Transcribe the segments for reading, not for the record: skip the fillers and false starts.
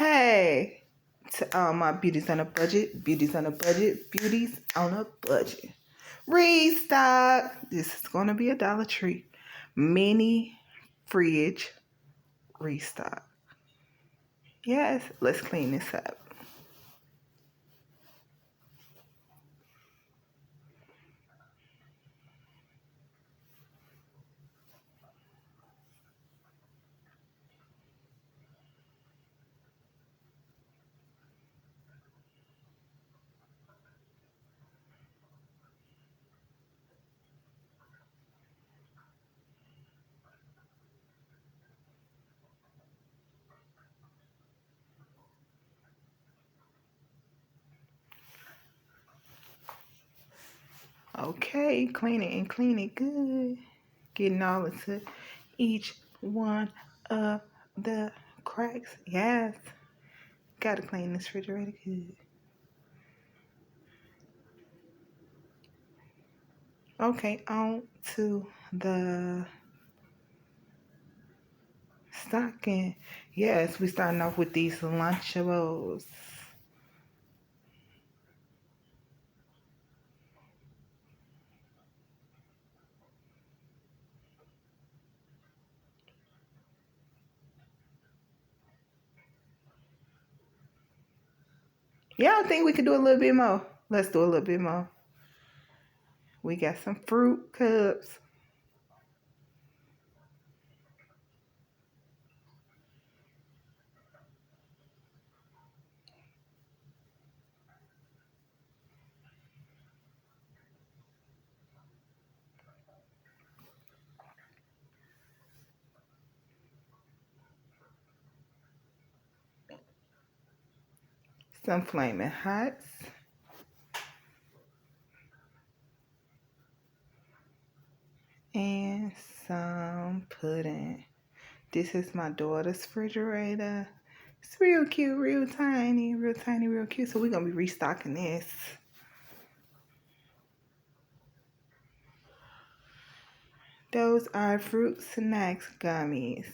Hey, to all my beauties on a budget, beauties on a budget, beauties on a budget. Restock. This is going to be a Dollar Tree. Mini Fridge Restock. Yes, let's clean this up. Okay, clean it good. Getting all into each one of the cracks. Yes, gotta clean this refrigerator good. Okay, on to the stocking. Yes, we starting off with these Lunchables. Yeah, I think we could do a little bit more. Let's do a little bit more. We got some fruit cups. Some Flaming Hots. And some pudding. This is my daughter's refrigerator. It's real cute, real tiny, real cute. So we're going to be restocking this. Those are fruit snacks gummies.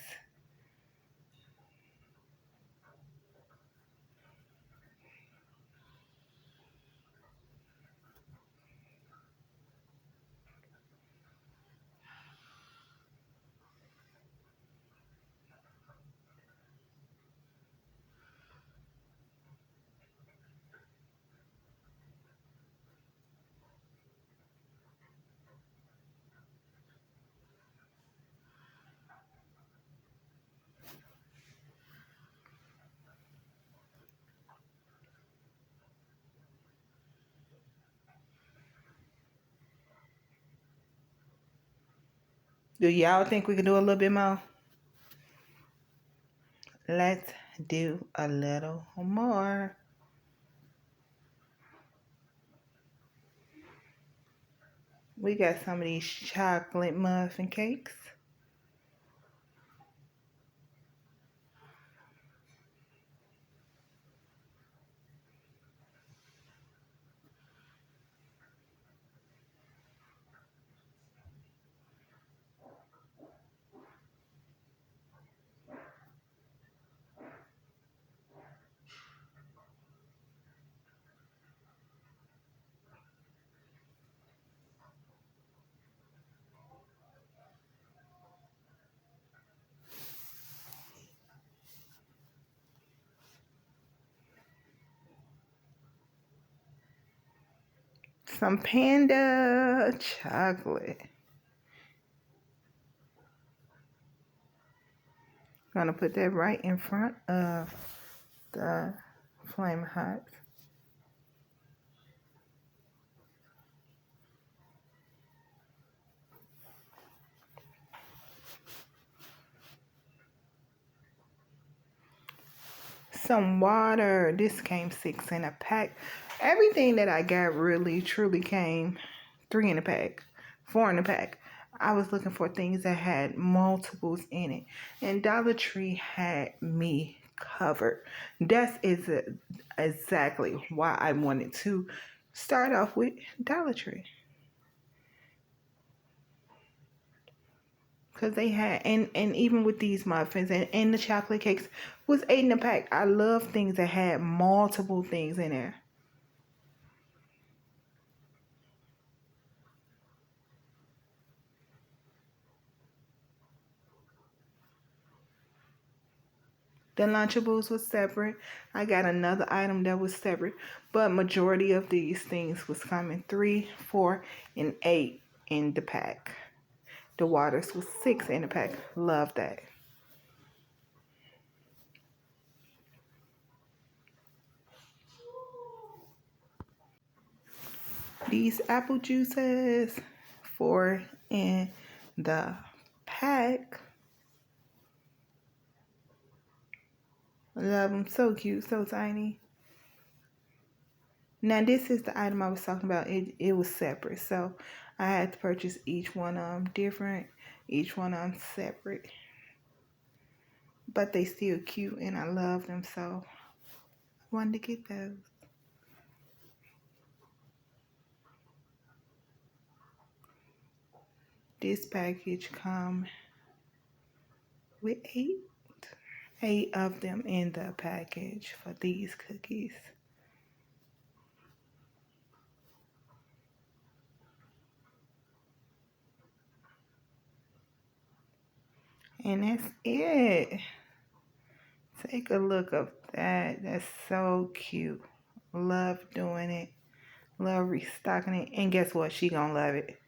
Do y'all think we can do a little bit more? Let's do a little more. We got some of these chocolate muffin cakes. Some Panda chocolate. Gonna put that right in front of the Flaming Hot. Some water. This came 6 in a pack. Everything that I got really truly came 3 in a pack, 4 in a pack. I was looking for things that had multiples in it, and Dollar Tree had me covered. That is exactly why I wanted to start off with Dollar Tree. Because they had, and even with these muffins and the chocolate cakes was 8 in a pack. I love things that had multiple things in there. The Lunchables was separate. I got another item that was separate, but majority of these things was coming 3, 4, and 8 in the pack. The waters was 6 in the pack. Love that. These apple juices, 4 in the pack. Love them. So cute, so tiny. Now this is the item I was talking about. It was separate, so I had to purchase each one of them different, each one of them separate. But they still cute and I love them, so I wanted to get those. This package come with 8 of them in the package for these cookies. And that's it. Take a look of that. That's so cute. Love doing it. Love restocking it. And guess what? She gonna love it.